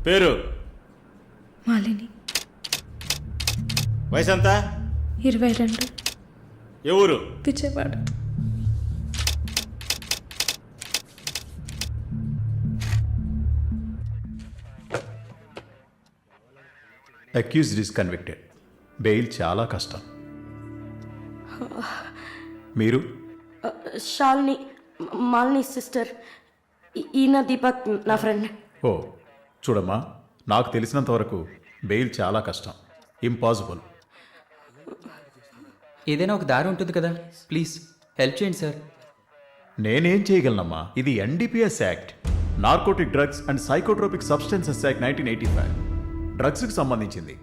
పేరు మాలిని. వయసు ఎంత? 22. ఏ ఊరు? Vijayawada. Accused is convicted. Bail చాలా కష్టం. మీరు? శాలిని, మాలిని సిస్టర్. ఈయన దీపక్ నా ఫ్రెండ్. ఓ చూడమ్మా, నాకు తెలిసినంత వరకు బెయిల్ చాలా కష్టం, ఇంపాసిబుల్. ఏదైనా ఒక దారి ఉంటుంది కదా, ప్లీజ్ హెల్ప్ చేయండి సార్. నేనేం చేయగలనమ్మా? ఇది NDPS act, narcotic drugs and psychotropic substances act 1985, డ్రగ్స్కి సంబంధించింది.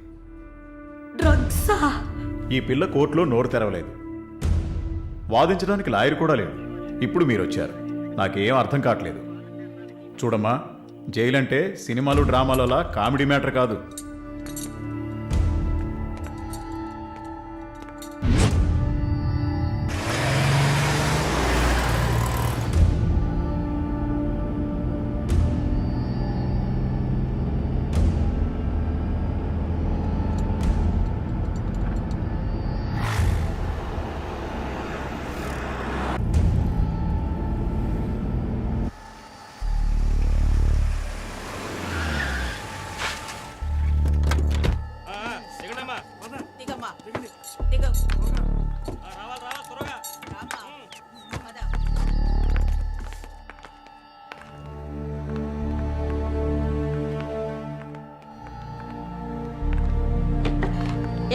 డ్రగ్సా? ఈ పిల్ల కోర్టులో నోరు తెరవలేదు, వాదించడానికి లాయర్ కూడా లేడు. ఇప్పుడు మీరు వచ్చారు, నాకేం అర్థం కావట్లేదు. చూడమ్మా, జైలు అంటే సినిమాలు డ్రామాలలా కామెడీ మ్యాటర్ కాదు.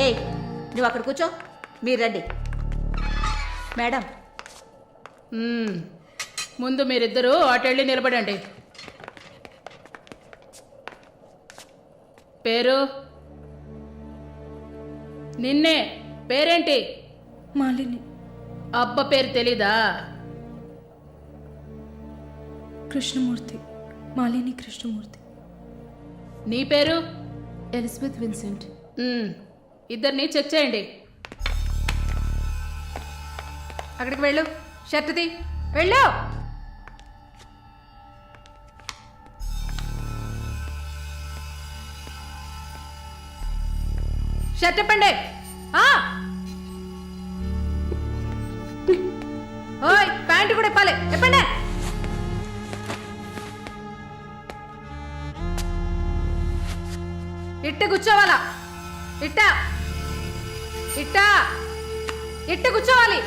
ఏయ్, నువ్వు అక్కడ కూర్చో, మీరు రండి. మేడం, ముందు మీరిద్దరూ అటెళ్ళి నిలబడండి. పేరు? నిన్నే. పేరేంటి? మాలిని. అబ్బ పేరు తెలీదా? కృష్ణమూర్తి. మాలిని కృష్ణమూర్తి. నీ పేరు? Elizabeth Vincent. ఇద్దరిని చెక్ చేయండి. అక్కడికి వెళ్ళు, షర్ట్ తీ, వెళ్ళు. షర్ట్ ఇప్పండి. ఓయ్, ప్యాంటు కూడా ఇప్పాలి, ఇప్పండి. ఇట్ట కూర్చోవాలా? ఇట్ట ఇట్ట ఇట్ట కూర్చోవాలి.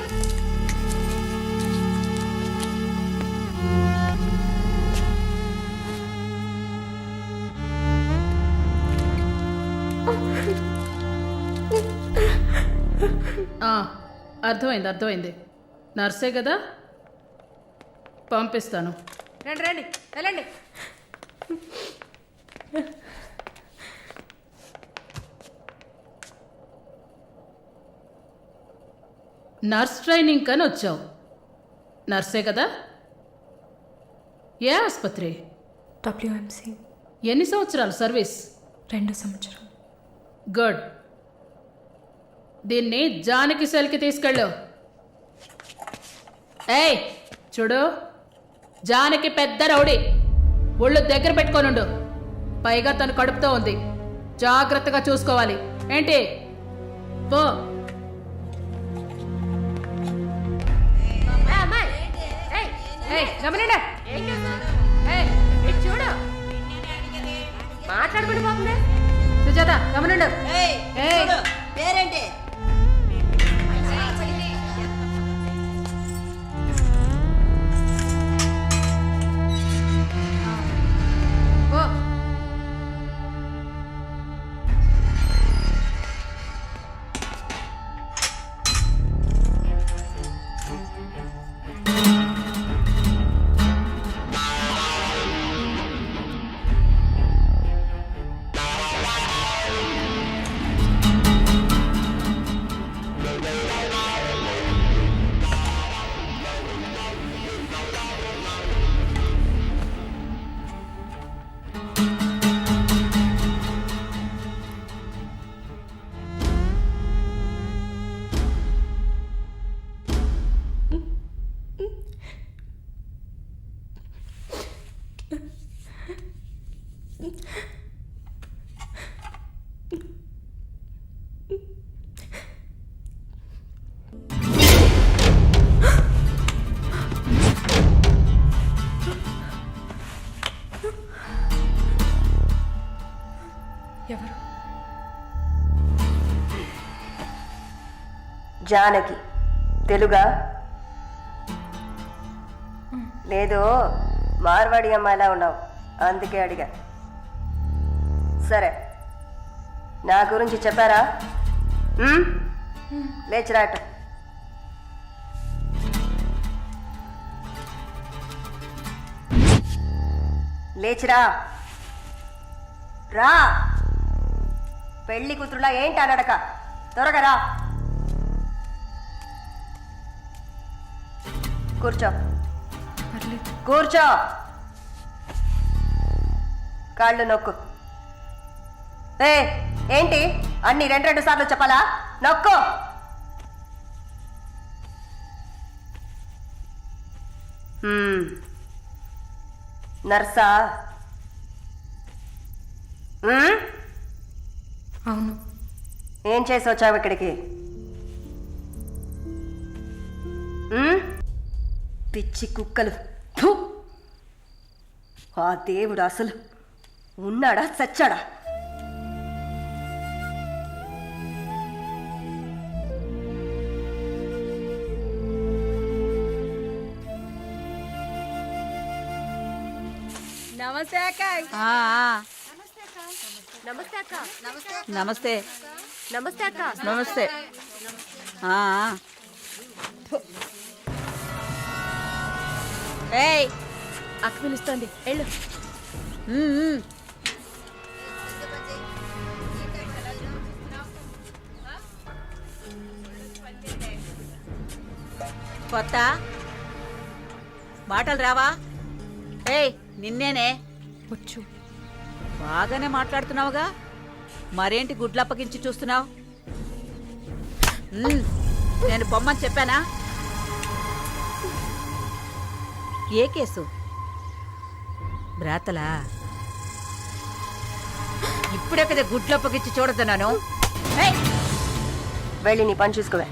అర్థమైంది, అర్థమైంది. నర్సే కదా, పంపిస్తాను. రండి రండి, వెళ్ళండి. నర్స్ ట్రైనింగ్ అని వచ్చావు, నర్సే కదా? ఏ ఆసుపత్రి? WMC. ఎన్ని సంవత్సరాలు సర్వీస్? 2 సంవత్సరాలు. గుడ్. దీన్ని జానకి సెల్కి తీసుకెళ్ళు. ఏయ్ చూడు, జానకి పెద్ద రౌడీ, ఒళ్ళు దగ్గర పెట్టుకోనుండు. పైగా తను కడుపుతో ఉంది, జాగ్రత్తగా చూసుకోవాలి. ఏంటి? పో. గమనండి, చూడు, మాట్లాడుకుంటూ పోతుంది. సుజాత, గమనండు. పేరేంటి? జానకి తెలుగా? లేదు, మార్వాడి అమ్మాయిలా ఉన్నావు, అందుకే అడిగా. సరే, నా గురించి చెప్పారా? లేచిరాట. లేచిరా, రా. పెళ్లి కూతురులా ఏంటి అనడక, త్వరగా రా. కూర్చో, పర్లేదు. కూర్చో. కాళ్ళు నొక్కు. ఏంటి అన్ని రెండు సార్లు చెప్పాలా? నొక్కు. నర్సా? అవును. ఏం చేసి వచ్చావు ఇక్కడికి? పిచ్చి కుక్కలు. ఫు! ఆ దేవుడు అసలు ఉన్నాడా చచ్చాడా? నమస్తే అక్క. నమస్తే అక్క. నమస్తే నమస్తే అక్క. నమస్తే. ఏయ్, అక్క పిలుస్తోంది, వెళ్ళు. కొత్త మాటలు రావా? ఏయ్, నిన్నేనే. వచ్చు. బాగానే మాట్లాడుతున్నావుగా, మరేంటి గుడ్లప్పగించి చూస్తున్నావు? నేను బొమ్మని చెప్పానా? ఏ కేసు? బ్రాతలా? ఇప్పుడే కదా గుడ్లప్పగించి చూడతున్నాను. వెళ్ళి నీ పని చూసుకోవే.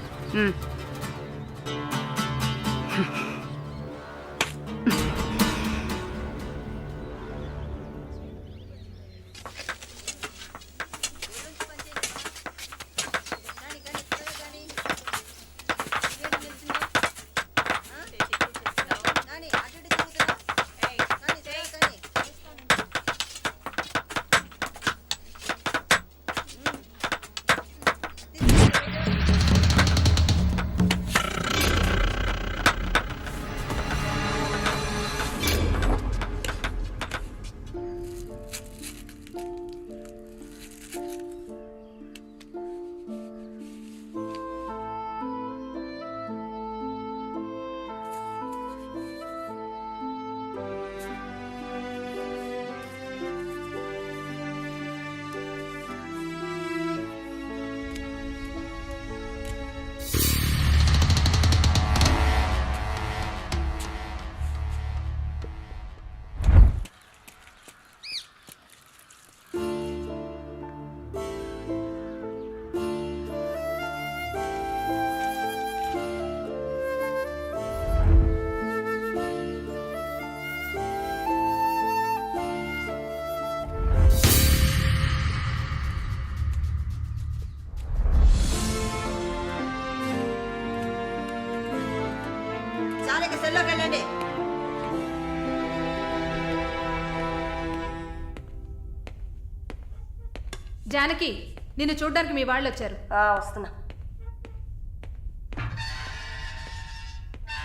జానకి, నిన్ను చూడ్డానికి మీ వాళ్ళు వచ్చారు. వస్తున్నా.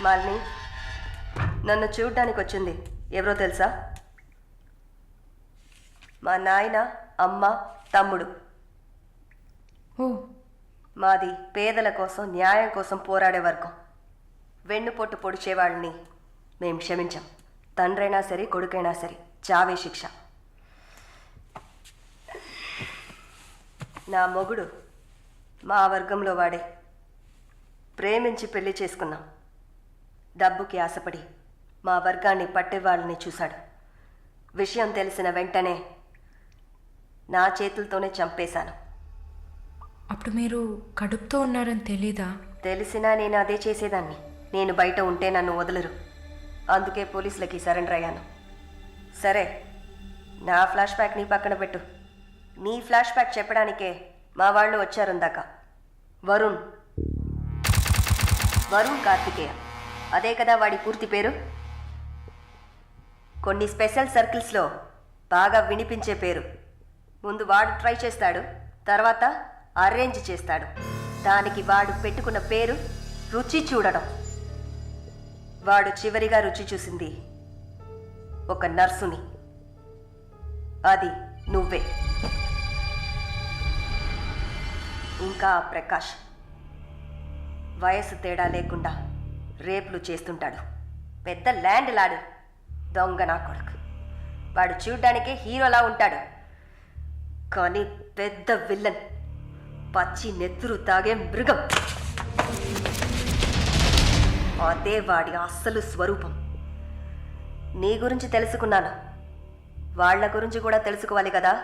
మాలిని, నన్ను చూడ్డానికి వచ్చింది ఎవరో తెలుసా? మా నాయన, అమ్మ, తమ్ముడు. ఓ, మాది పేదల కోసం, న్యాయం కోసం పోరాడే వర్గం. వెన్నుపోటు పొడిచేవాళ్ళని మేం క్షమించాం. తండ్రైనా సరే, కొడుకైనా సరే, చావే శిక్ష. నా మొగుడు మా వర్గంలో వాడే. ప్రేమించి పెళ్లి చేసుకున్నాం. డబ్బుకి ఆశపడి మా వర్గాన్ని పట్టేవాళ్ళని చూశాడు. విషయం తెలిసిన వెంటనే నా చేతులతోనే చంపేశాను. అప్పుడు మీరు కడుపుతో ఉన్నారని తెలీదా? తెలిసినా నేను అదే చేసేదాన్ని. నేను బయట ఉంటే నన్ను వదలరు. అందుకే పోలీసులకి సరెండర్ అయ్యాను. సరే, నా ఫ్లాష్ బ్యాక్ నీ పక్కన పెట్టు. నీ ఫ్లాష్ బ్యాక్ చెప్పడానికే మా వాళ్ళు వచ్చారు ఇందాక. వరుణ్, వరుణ్ కార్తికేయ. అదే కదా వాడి పూర్తి పేరు. కొన్ని స్పెషల్ సర్కిల్స్లో బాగా వినిపించే పేరు. ముందు వాడు ట్రై చేస్తాడు, తర్వాత అరేంజ్ చేస్తాడు. దానికి వాడు పెట్టుకున్న పేరు రుచి చూడడం. వాడు చివరిగా రుచి చూసింది ఒక నర్సుని. అది నువ్వే. ఇంకా ప్రకాష్ వయసు తేడా లేకుండా రేపులు చేస్తుంటాడు. పెద్ద ల్యాండ్ లాడు, దొంగ నా కొడుకు. వాడు చూడ్డానికే హీరోలా ఉంటాడు, కానీ పెద్ద విల్లన్, పచ్చి నెత్తురు తాగే మృగం. అదే వాడి అస్సలు స్వరూపం. నీ గురించి తెలుసుకున్నాను, వాళ్ళ గురించి కూడా తెలుసుకోవాలి కదా.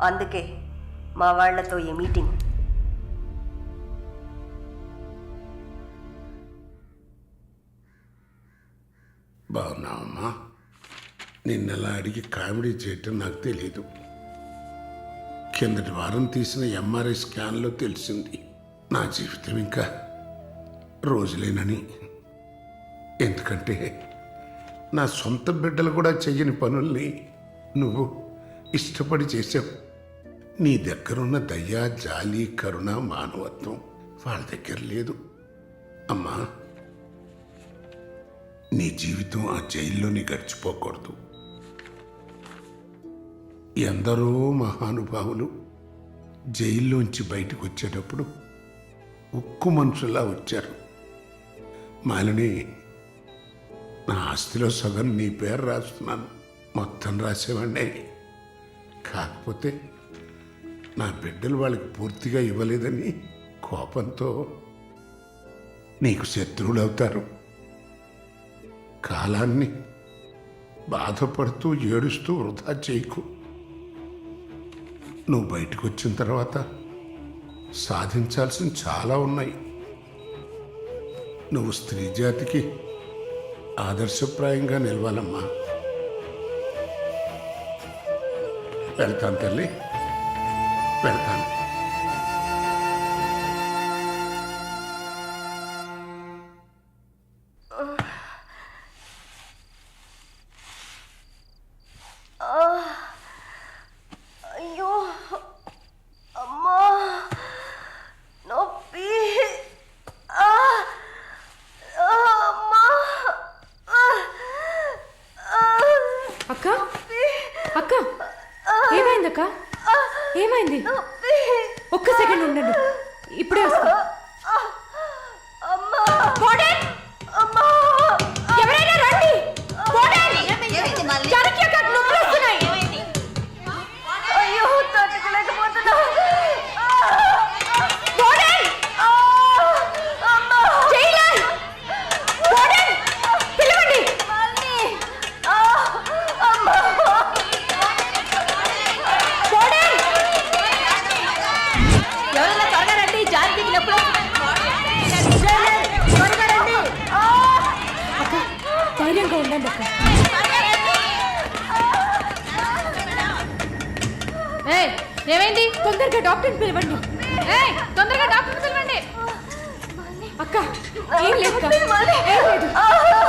అందుకే మా వాళ్లతో ఈ మీటింగ్. బాగున్నావమ్మా? నిన్నలా అడిగి కామెడీ చేయటం నాకు తెలీదు. కిందటి వారం తీసిన ఎంఆర్ఐ స్కాన్లో తెలిసింది నా జీవితం ఇంకా రోజులేనని. ఎందుకంటే నా సొంత బిడ్డలు కూడా చెయ్యని పనుల్ని నువ్వు ఇష్టపడి చేసావు. నీ దగ్గరున్న దయ, జాలి, కరుణ, మానవత్వం వాళ్ళ దగ్గర లేదు. అమ్మా, నీ జీవితం ఆ జైల్లోని గడిచిపోకూడదు. ఎందరో మహానుభావులు జైల్లోంచి బయటకు వచ్చేటప్పుడు ఉక్కు మనుషులా వచ్చారు. మాలిని, నా ఆస్తిలో సగం నీ పేరు రాస్తున్నాను, మొత్తం రాసేవాడినే. కాకపోతే నా బిడ్డలు వాళ్ళకి పూర్తిగా ఇవ్వలేదని కోపంతో నీకు శత్రువులు అవుతారు. కాలాన్ని బాధపడుతూ ఏడుస్తూ వృధా చేయకు. నువ్వు బయటకు వచ్చిన తర్వాత సాధించాల్సిన చాలా ఉన్నాయి. నువ్వు స్త్రీ జాతికి ఆదర్శప్రాయంగా నిలవాలమ్మా. వెళ్తాను తల్లి, వెళ్తాను. అయ్యో అమ్మా, నొప్పి. అమ్మా, అక్క అక్క ఏమైంది అక్క? ఏమైంది? ఒక్క సెకండ్ ఉండండి, ఇప్పుడే వస్తా. అమ్మా, అమ్మా, ఎవరైనా రండి. జానకి అక్క, నొప్పులు వస్తున్నాయి. అయ్యో తట్టుకోలేకపోతున్నా. పిలవండి. ఎవరైనా త్వరగా రండి, జానకి నొప్పులు. త్వరగా రండి. అక్క, ధైర్యంగా ఉండండి అక్క. ఏయ్, ఏమైంది? తొందరగా డాక్టర్ని పిలవండి. ఏయ్, తొందరగా డాక్టర్ని పిలవండి. అక్క, ఏం లేదు అక్క. ఏం లేదు,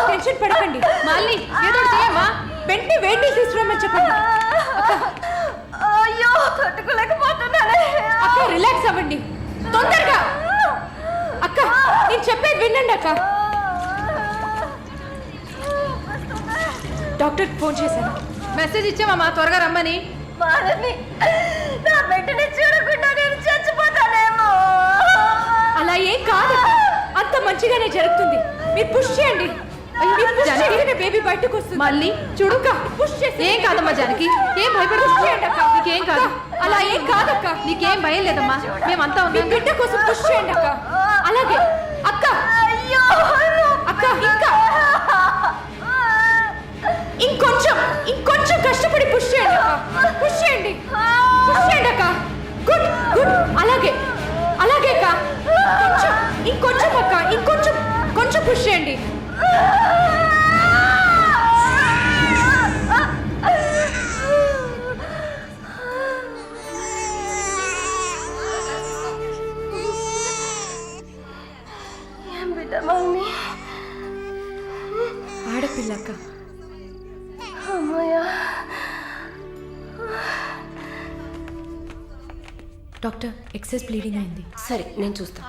టెన్షన్ పడకండి. మళ్ళీ ఏదో ఒకటి చేయమ్మా. వెంటనే వేడి నీళ్ళు తీసుకురమ్మని చెప్పండి. అక్క, అయ్యో తట్టుకోలేకపోతున్నానే. అక్క రిలాక్స్ అవ్వండి తొందరగా. అక్క, నేను చెప్పేది వినండి అక్క. డాక్టర్కి ఫోన్ చేశాను. మెసేజ్ ఇచ్చామమ్మా త్వరగా రమ్మని. మారని, నా బిడ్డని చూడకుండా నేను చచ్చిపోతానేమో. అలా ఏం కాదు, అంత మంచిగానే జరుగుతుంది. మీరు పుష్ చేయండి. బేబీ బయటకు వస్తుంది. మళ్ళీ చూడు అక్క, పుష్ చేసి. ఏం కాదమ్మా జానకి, ఏం భయపడి పుష్ చేయండి అక్క. నీకేం కాదు. అలా ఏం కాదక్క. నీకేం భయం లేదమ్మా, మేమంతా మీ ఉన్నాం. బిడ్డ కోసం పుష్ చేయండి అక్క. అలాగే అక్క. అయ్యో అక్క, ఇంకా ఇంకొంచెం కష్టపడి పుష్ చేయండి అక్క. పుష్ చేయండి అక్క. Good good. అలాగే అక్క. ఇంకొంచెం అక్క, కొంచెం పుష్ చేయండి. ఏం బిడ్డ డాక్టర్ ఎక్సెస్ బ్లీడింగ్ అయింది. సరే నేను చూస్తా.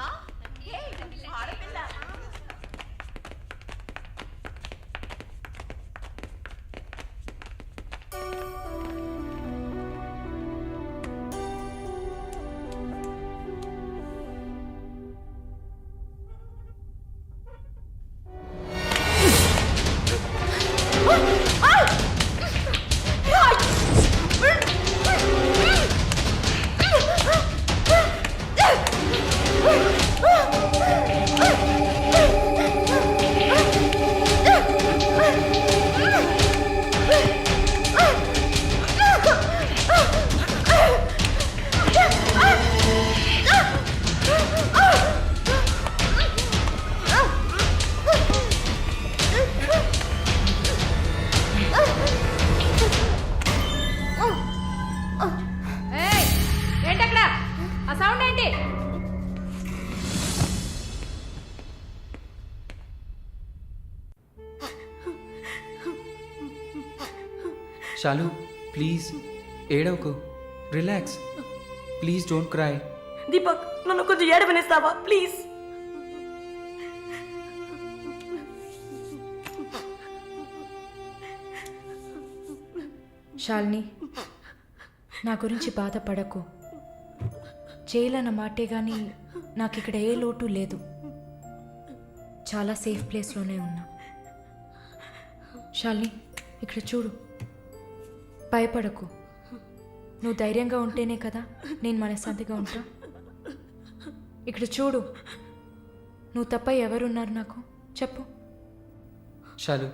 ఏయ్, ఏంటక్కడ ఆ సౌండ్ ఏంటి? షాలు ప్లీజ్ ఏడవకు, relax, please don't cry. Deepak, నన్ను కొంచెం ఏడవనిస్తావా ప్లీజ్? శాలిని, నా గురించి బాధపడకు. జైలు అన్న మాటే కానీ నాకు ఇక్కడ ఏ లోటు లేదు. చాలా సేఫ్ ప్లేస్లోనే ఉన్నా. శాలిని, ఇక్కడ చూడు, భయపడకు. నువ్వు ధైర్యంగా ఉంటేనే కదా నేను మనశ్శాంతిగా ఉంటా. ఇక్కడ చూడు, నువ్వు తప్ప ఎవరున్నారు నాకు చెప్పు. షాలు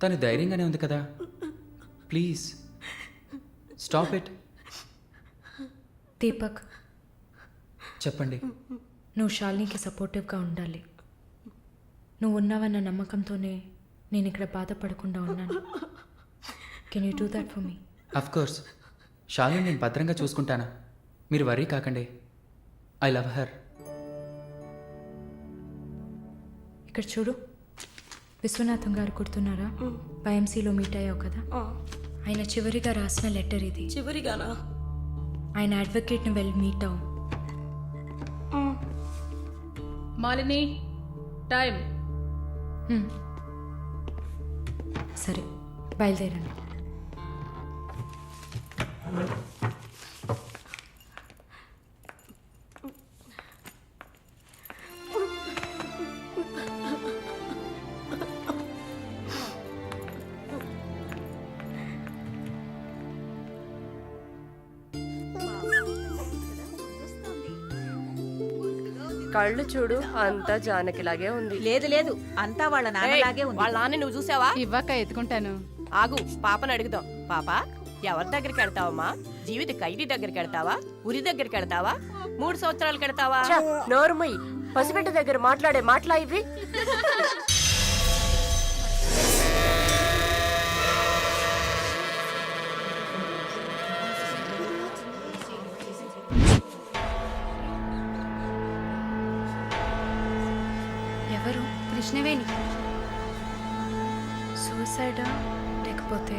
తను ధైర్యంగానే ఉంది కదా, ప్లీజ్ స్టాప్ ఇట్. దీపక్, చెప్పండి. నువ్వు శాలినికి సపోర్టివ్గా ఉండాలి. నువ్వు ఉన్నావన్న నమ్మకంతోనే నేను ఇక్కడ బాధపడకుండా ఉన్నాను. Can you do that for me? Of course, Shalu నేను భద్రంగా చూసుకుంటానా, మీరు వర్రీ కాకండి. I love her. ఇక్కడ చూడు, విశ్వనాథం గారు గుర్తున్నారా? వైఎంసీలో మీట్ అయ్యావు కదా, ఆయన చివరిగా రాసిన లెటర్ ఇది. చివరిగానా? ఆయన అడ్వకేట్ని వెళ్ళి మీట్ అవ్వు. మాలిని, టైం. సరే, బయలుదేరండి. కళ్ళు చూడు, అంతా జానకిలాగే ఉంది. లేదు లేదు, అంతా వాళ్ళ నాన్నలాగే ఉంది. వాళ్ళ నాన్న నువ్వు చూసావా? ఇవ్వక ఎత్తుకుంటాను. ఆగు, పాపను అడుగుదాం. పాప, ఎవరి దగ్గరికి వెళ్తావమ్మా? జీవిత ఖైదీ దగ్గరికి వెళ్తావా? ఉరి దగ్గరికి వెళ్తావా? 3 సంవత్సరాలు కడతావా? నోరుమయ్యి, పసిబిడ్డ దగ్గర మాట్లాడే మాటలా ఇవి? ఎవరు? కృష్ణవేణి. సూసైడా లేకపోతే?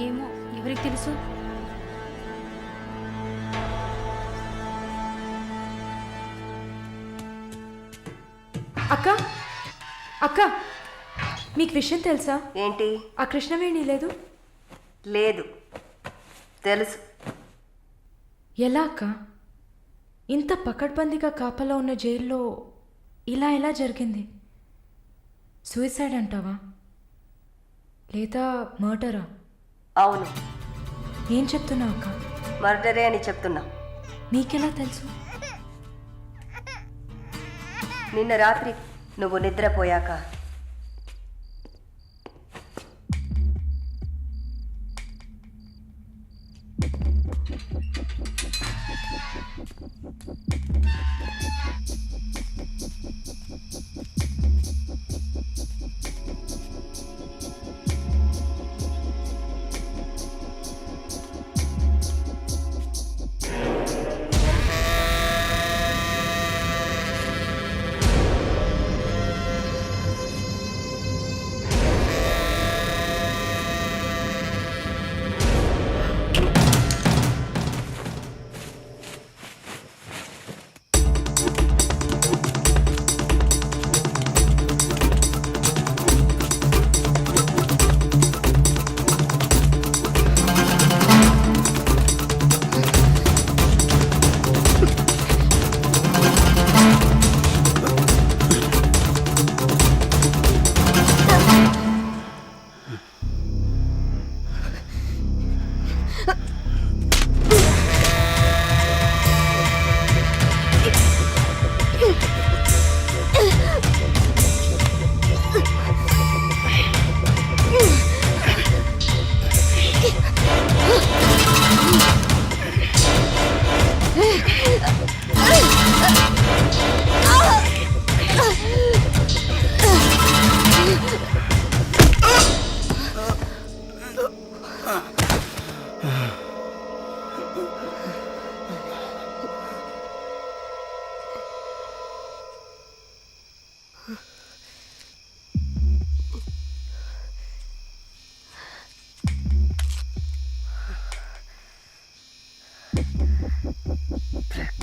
ఏమో, ఎవరికి తెలుసు? అక్క, అక్క, మీకు విషయం తెలుసా? ఏంటి? ఆ కృష్ణవేణి లేదు. లేదు, తెలుసు. ఎలా అక్క? ఇంత పకడ్బందీగా కాపలా ఉన్న జైల్లో ఇలా ఎలా జరిగింది? సూసైడ్ అంటావా లేదా మర్డరా? అవును. ఏం చెప్తున్నావు అక్క? మర్డరే అని చెప్తున్నా. నీకెలా తెలుసు? నిన్న రాత్రి నువ్వు నిద్రపోయాక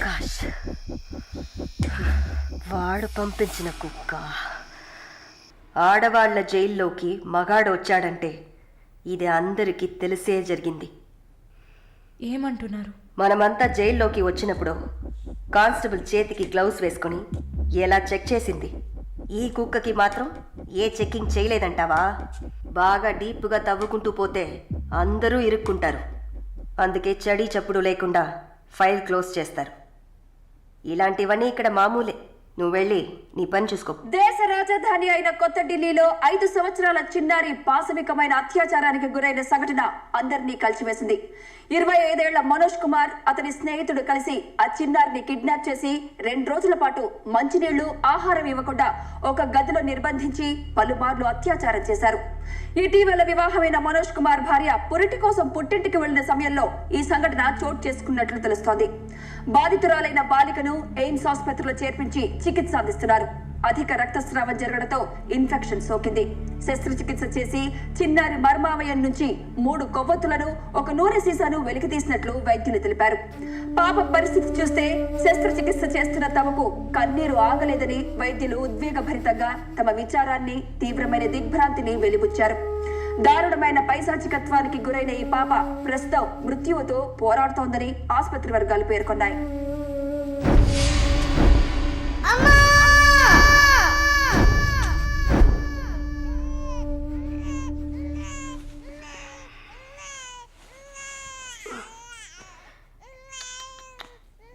ప్రకాష్ వాడు పంపించిన కుక్క. ఆడవాళ్ల జైల్లోకి మగాడు వచ్చాడంటే ఇది అందరికీ తెలిసే జరిగింది. ఏమంటున్నారు? మనమంతా జైల్లోకి వచ్చినప్పుడు కానిస్టేబుల్ చేతికి గ్లౌస్ వేసుకొని ఎలా చెక్ చేసింది, ఈ కుక్కకి మాత్రం ఏ చెక్కింగ్ చేయలేదంటావా? బాగా డీప్గా తవ్వుకుంటూ పోతే అందరూ ఇరుక్కుంటారు. అందుకే చడి చప్పుడు లేకుండా ఫైల్ క్లోజ్ చేస్తారు. ఇలాంటివన్నీ ఇక్కడ మామూలే. నువ్వు వెళ్ళి నీ పని చూసుకో. దేశ రాజధాని అయిన కొత్త ఢిల్లీలో 5 సంవత్సరాల చిన్నారి పాశవికమైన అత్యాచారానికి గురైన సంఘటన అందరినీ కలిసివేసింది. 25 ఏళ్ల మనోజ్ కుమార్ అతని స్నేహితుడు కలిసి ఆ చిన్నారిని కిడ్నాప్ చేసి 2 రోజుల పాటు మంచినీళ్లు, ఆహారం ఇవ్వకుండా ఒక గదిలో నిర్బంధించి పలుమార్లు అత్యాచారం చేశారు. ఇటీవల వివాహమైన మనోజ్ కుమార్ భార్య పురిటి కోసం పుట్టింటికి వెళ్లిన సమయంలో ఈ సంఘటన చోటు చేసుకున్నట్లు తెలుస్తోంది. బాధితురాలైన బాలికను ఎయిమ్స్ ఆసుపత్రిలో చేర్పించి చికిత్స అందిస్తున్నారు. అధిక రక్తస్రావం జరగడంతో ఇన్ఫెక్షన్ సోకింది. శస్త్రచికిత్స చేసి చిన్నారి మర్మావయం నుంచి 3 కొవ్వొత్తులను, ఒక నూనె సీసాను వెలికితీసినట్లు వైద్యులు తెలిపారు. పాప పరిస్థితి చూస్తే శస్త్రచికిత్స చేస్తున్న తమకు కన్నీరు ఆగలేదని వైద్యులు ఉద్వేగభరితంగా తమ విచారాన్ని, తీవ్రమైన దిగ్భ్రాంతిని వెలిబుచ్చారు. దారుణమైన పైశాచికత్వానికి గురైన ఈ పాప ప్రస్తుతం మృత్యువుతో పోరాడుతోందని ఆసుపత్రి వర్గాలు పేర్కొన్నాయి.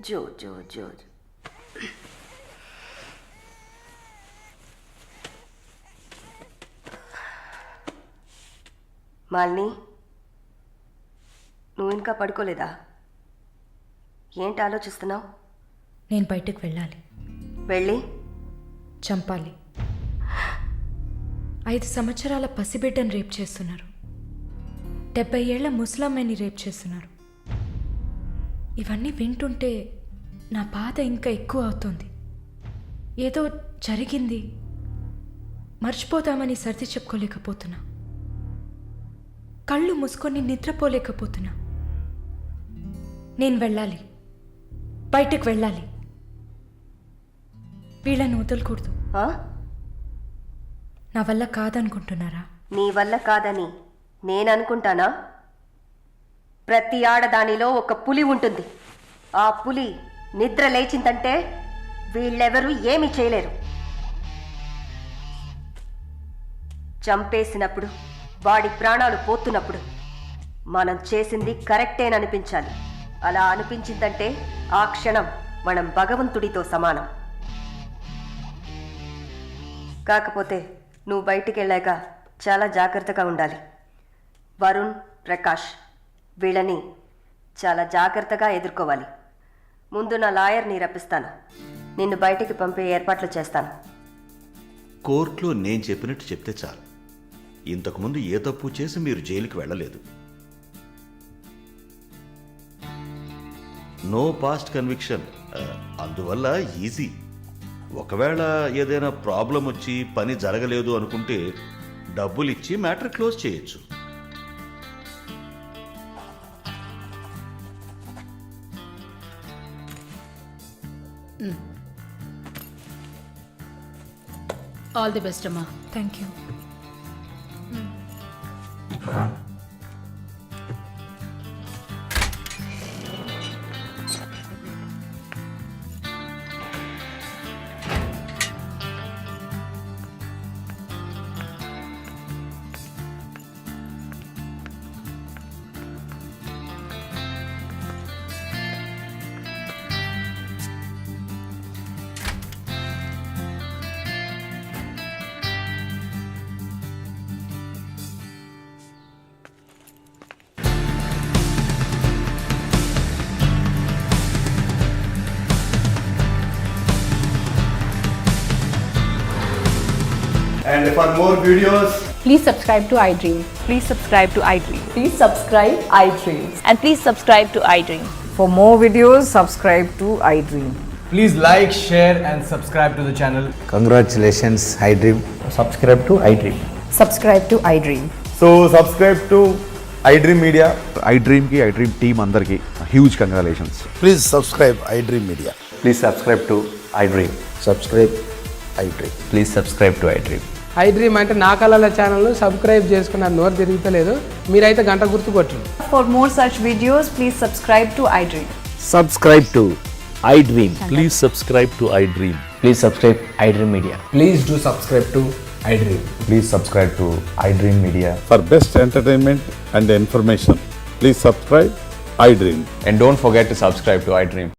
జో జో జో మాలిని, నువ్వు ఇంకా పడుకోలేదా? ఏంటి ఆలోచిస్తున్నావు? నేను బయటకు వెళ్ళాలి. వెళ్ళి చంపాలి. 5 సంవత్సరాల పసిబిడ్డను రేప్ చేస్తున్నారు. 70 ఏళ్ల ముసలమ్మని రేప్ చేస్తున్నారు. ఇవన్నీ వింటుంటే నా బాధ ఇంకా ఎక్కువ అవుతుంది. ఏదో జరిగింది, మర్చిపోతామని సర్ది చెప్పుకోలేకపోతున్నా. కళ్ళు మూసుకొని నిద్రపోలేకపోతున్నా. నేను వెళ్ళాలి, బయటకు వెళ్ళాలి. వీళ్ళని వదలకూడదు. నా వల్ల కాదనుకుంటున్నారా? నీ వల్ల కాదని నేను అనుకుంటానా? ప్రతి ఆడదానిలో ఒక పులి ఉంటుంది. ఆ పులి నిద్ర లేచిందంటే వీళ్ళెవరూ ఏమీ చేయలేరు. చంపేసినప్పుడు, వాడి ప్రాణాలు పోతున్నప్పుడు మనం చేసింది కరెక్టేననిపించాలి. అలా అనిపించిందంటే ఆ క్షణం మనం భగవంతుడితో సమానం. కాకపోతే నువ్వు బయటికి వెళ్ళాక చాలా జాగ్రత్తగా ఉండాలి. వరుణ్, ప్రకాష్ వీళ్ళని చాలా జాగ్రత్తగా ఎదుర్కోవాలి. ముందు నా లాయర్ని రప్పిస్తాను. నిన్ను బయటికి పంపే ఏర్పాట్లు చేస్తాను. కోర్టులో నేను చెప్పినట్టు చెప్తే చాలు. ఇంతకుముందు ఏ తప్పు చేసి మీరు జైలుకి వెళ్ళలేదు. No past conviction. అందువల్ల ఈజీ. ఒకవేళ ఏదైనా ప్రాబ్లం వచ్చి పని జరగలేదు అనుకుంటే డబ్బులు ఇచ్చి మ్యాటర్ క్లోజ్ చేయొచ్చు. ఆల్ ది బెస్ట్ అమ్మా. Thank you. And for more videos, Please subscribe to iDream. Please subscribe to iDream. Please subscribe iDream. And please subscribe to iDream. For more videos, subscribe to iDream. please like, share and subscribe to the channel. iDream Media. iDream team అందరికి huge congratulations. Please subscribe iDream Media. Please subscribe to iDream. Subscribe iDream. Please subscribe to iDream. iDream అంటే నా కళల channel subscribe చేసుకున్న నోరు తిరుగుతలేదు. మీరైతే గంట గుర్తు కొట్టండి. For more such videos, please subscribe to iDream. Subscribe to iDream. Please subscribe to iDream. Please subscribe iDream Media. Please do subscribe to iDream. Please subscribe to iDream Media. For best entertainment and information, please subscribe iDream. And don't forget to subscribe to iDream.